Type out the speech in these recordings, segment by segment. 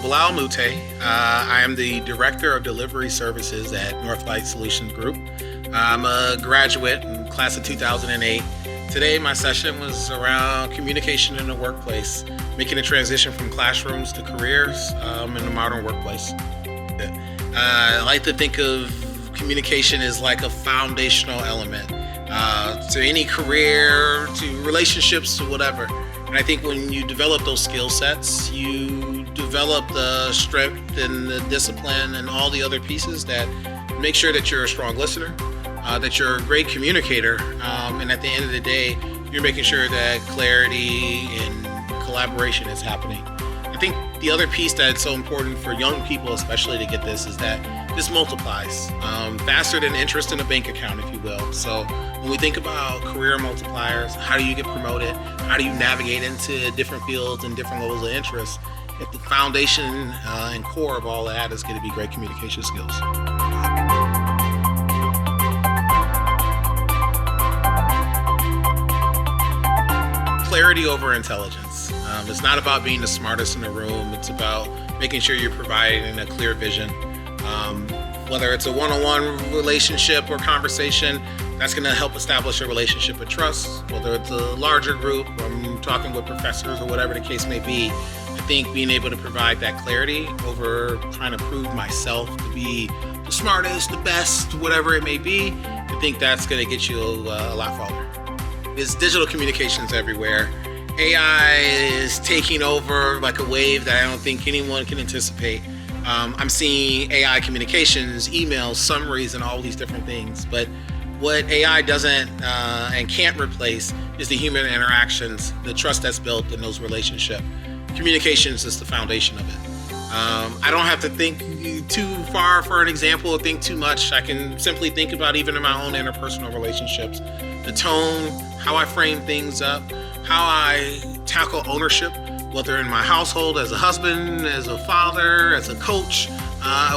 Bilal Muta. I am the Director of Delivery Services at Northlight Solutions Group. I'm a graduate in class of 2008. Today my session was around communication in the workplace, making a transition from classrooms to careers in the modern workplace. I like to think of communication as like a foundational element to any career, to relationships, to whatever. And I think when you develop those skill sets, you develop the strength and the discipline and all the other pieces that make sure that you're a strong listener, that you're a great communicator, and at the end of the day, you're making sure that clarity and collaboration is happening. I think the other piece that's so important for young people especially to get this is that this multiplies faster than interest in a bank account, if you will. So when we think about career multipliers, how do you get promoted? How do you navigate into different fields and different levels of interest? If the foundation and core of all that is going to be great communication skills. Clarity over intelligence. It's not about being the smartest in the room. It's about making sure you're providing a clear vision. Whether it's a one-on-one relationship or conversation, that's going to help establish a relationship of trust. Whether it's a larger group, or I'm talking with professors or whatever the case may be, I think being able to provide that clarity over trying to prove myself to be the smartest, the best, whatever it may be, I think that's going to get you a lot farther. There's digital communications everywhere. AI is taking over like a wave that I don't think anyone can anticipate. I'm seeing AI communications, emails, summaries, and all these different things. But what AI doesn't and can't replace is the human interactions, the trust that's built in those relationships. Communications is the foundation of it. I don't have to think too far for an example or think too much. I can simply think about even in my own interpersonal relationships, the tone, how I frame things up, how I tackle ownership, whether in my household as a husband, as a father, as a coach,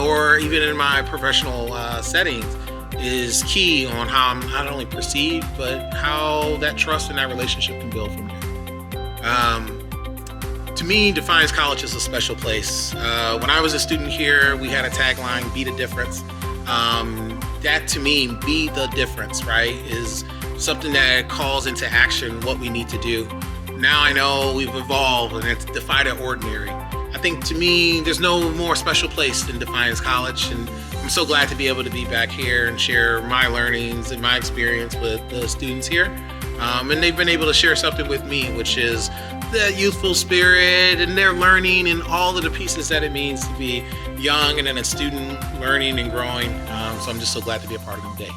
or even in my professional settings, is key on how I'm not only perceived, but how that trust and that relationship can build from here. To me, Defiance College is a special place. When I was a student here, we had a tagline, "Be the difference." That to me, be the difference, right, is something that calls into action what we need to do. Now I know we've evolved and it's defied the ordinary. I think to me, there's no more special place than Defiance College, and I'm so glad to be able to be back here and share my learnings and my experience with the students here. And they've been able to share something with me, which is the youthful spirit and their learning and all of the pieces that it means to be young and then a student learning and growing. So I'm just so glad to be a part of them today.